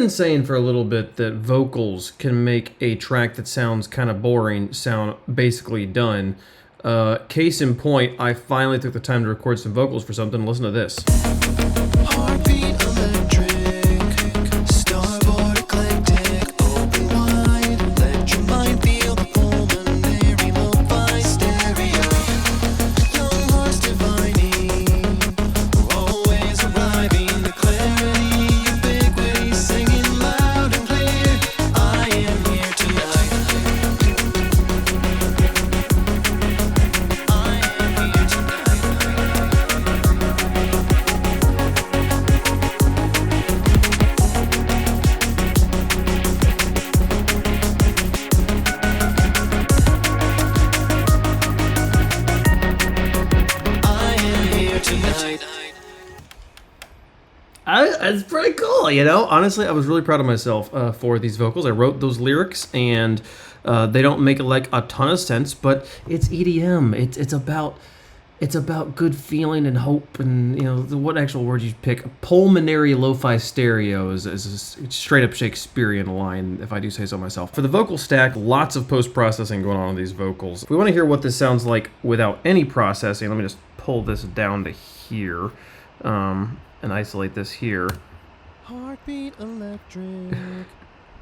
been saying for a little bit that vocals can make a track that sounds kind of boring sound basically done. Case in point, I finally took the time to record some vocals for something. Listen to this. Heartbeat electric, starboard eclectic, open wide, let your mind feel the pulmonary lo-fi stereo. Young hearts divining, always arriving, the clarity, ubiquity, singing loud and clear. I am here tonight. I am here tonight. I am here tonight. It's pretty cool, you know? Honestly, I was really proud of myself for these vocals. I wrote those lyrics, and they don't make like a ton of sense, but it's EDM. It's about good feeling and hope, and you know what actual word you pick. Pulmonary lo-fi stereo is a straight up Shakespearean line, if I do say so myself. For the vocal stack, lots of post-processing going on these vocals. If we want to hear what this sounds like without any processing, let me just pull this down to here and isolate this here. Heartbeat electric,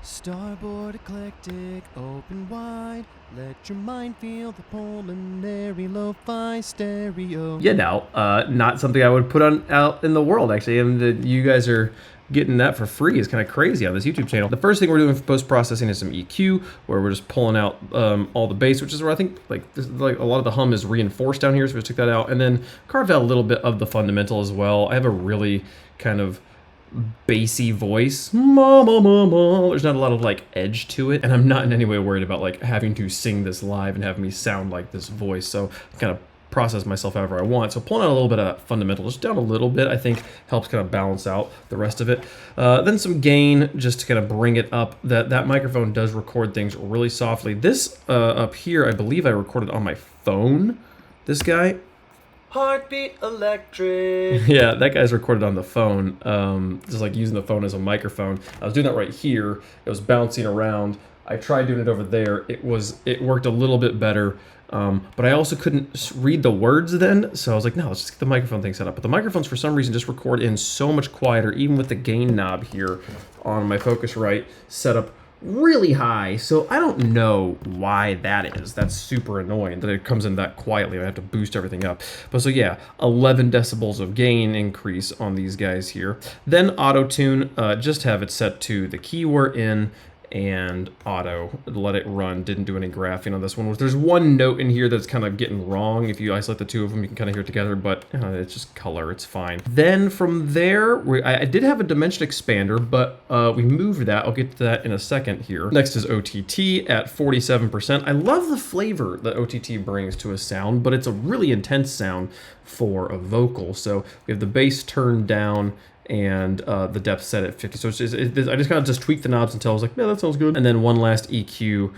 starboard eclectic, open wide, let your mind feel the pulmonary lo-fi stereo. You know, not something I would put on out in the world, actually. And you guys are getting that for free. Is kind of crazy on this YouTube channel. The first thing we're doing for post-processing is some EQ, where we're just pulling out all the bass, which is where I think like a lot of the hum is reinforced down here, so we just took that out, and then carved out a little bit of the fundamental as well. I have a really kind of bassy voice. Ma, ma, ma, ma. There's not a lot of like edge to it, and I'm not in any way worried about like having to sing this live and have me sound like this voice, so I kind of process myself however I want. So pulling out a little bit of fundamental, just down a little bit, I think helps kind of balance out the rest of it. Then some gain just to kind of bring it up. That microphone does record things really softly. This up here, I believe I recorded on my phone. This guy. Heartbeat electric. Yeah, that guy's recorded on the phone, just like using the phone as a microphone. I was doing that right here. It was bouncing around. I tried doing it over there. It worked a little bit better, but I also couldn't read the words then, so I was like, no, let's just get the microphone thing set up. But the microphones, for some reason, just record in so much quieter, even with the gain knob here on my Focusrite set up really high, so I don't know why that is. That's super annoying that it comes in that quietly. I have to boost everything up. But so yeah, 11 decibels of gain increase on these guys here. Then auto-tune, just have it set to the key we're in, and auto, let it run. Didn't do any graphing on this one. There's one note in here that's kind of getting wrong. If you isolate the two of them, you can kind of hear it together, but it's just color, it's fine. Then from there, I did have a dimension expander, but we moved that. I'll get to that in a second here. Next is OTT at 47%. I love the flavor that OTT brings to a sound, but it's a really intense sound for a vocal. So we have the bass turned down, and the depth set at 50. So I just kind of just tweaked the knobs until I was like, yeah, that sounds good. And then one last EQ,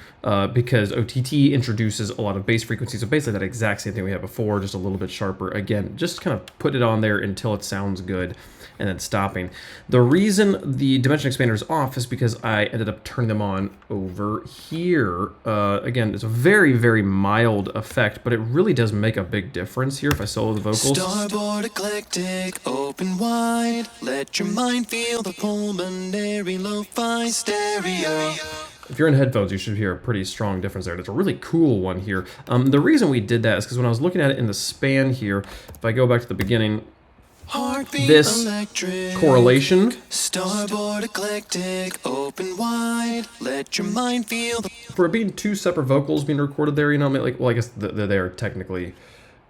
because OTT introduces a lot of bass frequencies. So basically that exact same thing we had before, just a little bit sharper. Again, just kind of put it on there until it sounds good, and then stopping. The reason the dimension expander is off is because I ended up turning them on over here. Again, it's a very, very mild effect, but it really does make a big difference here if I solo the vocals. Starboard eclectic, open wide, let your mind feel the pulmonary lo-fi stereo. If you're in headphones, you should hear a pretty strong difference there. It's a really cool one here. The reason we did that is because when I was looking at it in the span here, if I go back to the beginning, Heartbeat this electric, correlation, starboard eclectic, open wide, let your mind feel the... for it being two separate vocals being recorded there, you know, like, well, I guess they're technically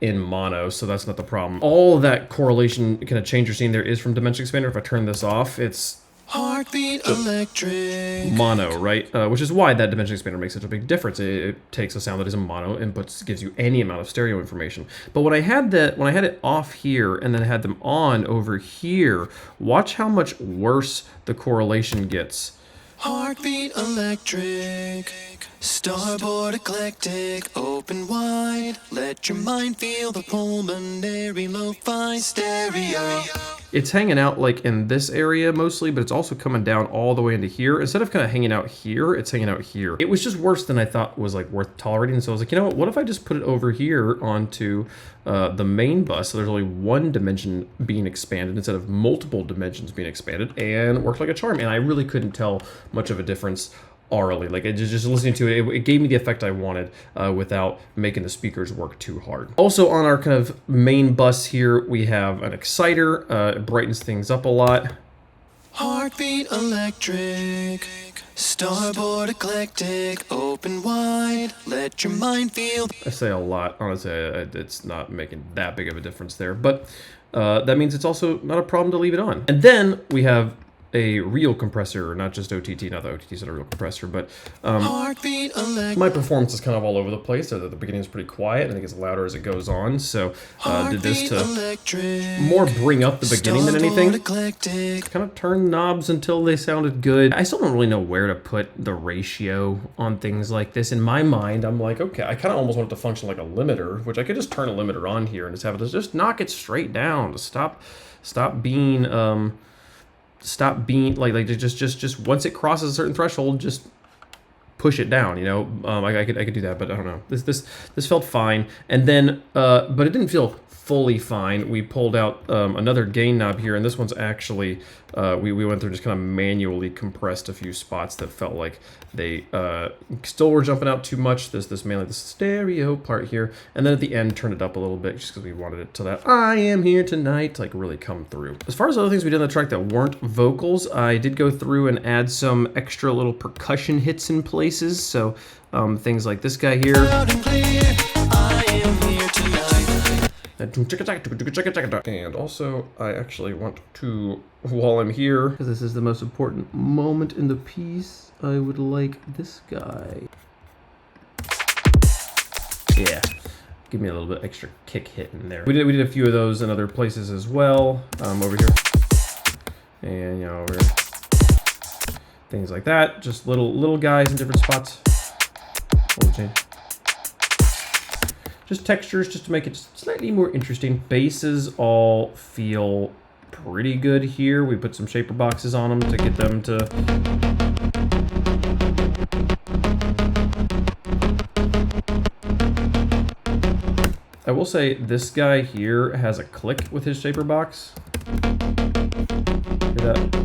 in mono, so that's not the problem. All of that correlation kind of change you're seeing there is from dimension expander. If I turn this off, it's Heartbeat electric, mono, right? Which is why that dimension expander makes such a big difference. It takes a sound that is a mono and gives you any amount of stereo information. But when I had it off here and then had them on over here, watch how much worse the correlation gets. Heartbeat electric, Starboard eclectic, open wide. Let your mind feel the pulmonary lo-fi stereo. It's hanging out like in this area mostly, but it's also coming down all the way into here. Instead of kind of hanging out here, it's hanging out here. It was just worse than I thought was like worth tolerating. So I was like, you know what if I just put it over here onto the main bus, so there's only one dimension being expanded instead of multiple dimensions being expanded, and it worked like a charm. And I really couldn't tell much of a difference aurally. Like, just listening to it, it gave me the effect I wanted without making the speakers work too hard. Also on our kind of main bus here, we have an exciter. It brightens things up a lot. Heartbeat electric, starboard eclectic, open wide, let your mind feel. I say a lot. Honestly, it's not making that big of a difference there, but that means it's also not a problem to leave it on. And then we have a real compressor, not just OTT, not the OTT's not a real compressor, but my performance is kind of all over the place. So the beginning is pretty quiet, and it gets louder as it goes on. So did this to more bring up the beginning than anything. Kind of turn knobs until they sounded good. I still don't really know where to put the ratio on things like this. In my mind, I'm like, okay, I kind of almost want it to function like a limiter, which I could just turn a limiter on here and just have it just knock it straight down to stop being like just once it crosses a certain threshold, just push it down, you know. I could do that, but I don't know. This felt fine, and then but it didn't feel fully fine. We pulled out another gain knob here, and this one's actually we went through, just kind of manually compressed a few spots that felt like they still were jumping out too much. This mainly the stereo part here, and then at the end turned it up a little bit just because we wanted it to that "I am here tonight" to like really come through. As far as other things we did on the track that weren't vocals, I did go through and add some extra little percussion hits in places. So things like this guy here. And also, I actually want to, while I'm here, because this is the most important moment in the piece, I would like this guy. Yeah, give me a little bit extra kick hit in there. We did a few of those in other places as well, over here, and you know, over here. Things like that, just little guys in different spots. Just textures, just to make it slightly more interesting. Basses all feel pretty good here. We put some shaper boxes on them to get them to... I will say this guy here has a click with his shaper box. Hear that?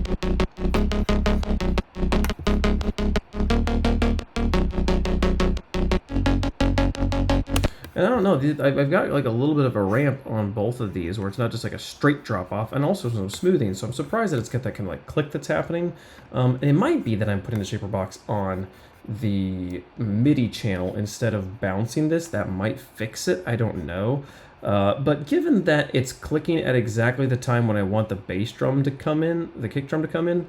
And I don't know, I've got like a little bit of a ramp on both of these where it's not just like a straight drop off, and also some smoothing. So I'm surprised that it's got that kind of like click that's happening. And it might be that I'm putting the shaper box on the MIDI channel instead of bouncing this. That might fix it, I don't know. But given that it's clicking at exactly the time when I want the bass drum to come in, the kick drum to come in,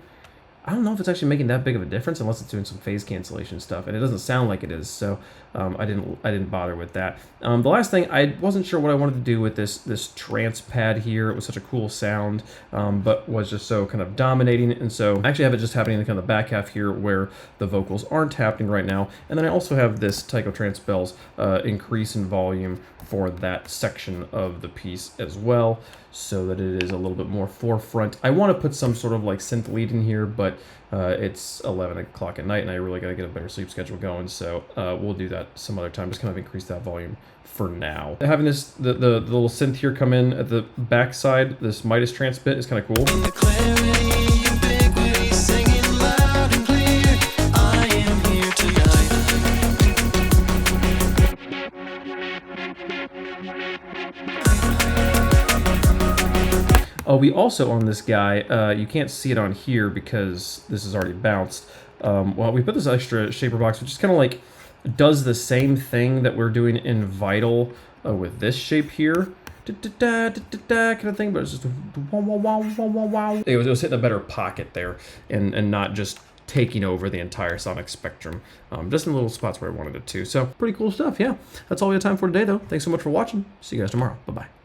I don't know if it's actually making that big of a difference unless it's doing some phase cancellation stuff, and it doesn't sound like it is, so I didn't bother with that. The last thing, I wasn't sure what I wanted to do with this trance pad here. It was such a cool sound, but was just so kind of dominating, and so I actually have it just happening in kind of the back half here where the vocals aren't happening right now. And then I also have this Tycho Trance bells increase in volume for that section of the piece as well, so that it is a little bit more forefront. I want to put some sort of like synth lead in here, but it's 11 o'clock at night and I really got to get a better sleep schedule going, so we'll do that some other time, just kind of increase that volume for now. Having this the little synth here come in at the back side, this Midas Trance bit, is kind of cool. Oh, we also on this guy, you can't see it on here because this is already bounced. Well, we put this extra shaper box, which is kind of like, does the same thing that we're doing in Vital with this shape here. Kind of thing, but it's just wow. It was hitting a better pocket there and not just taking over the entire sonic spectrum, just in little spots where I wanted it to. So pretty cool stuff, yeah. That's all we have time for today, though. Thanks so much for watching. See you guys tomorrow. Bye-bye.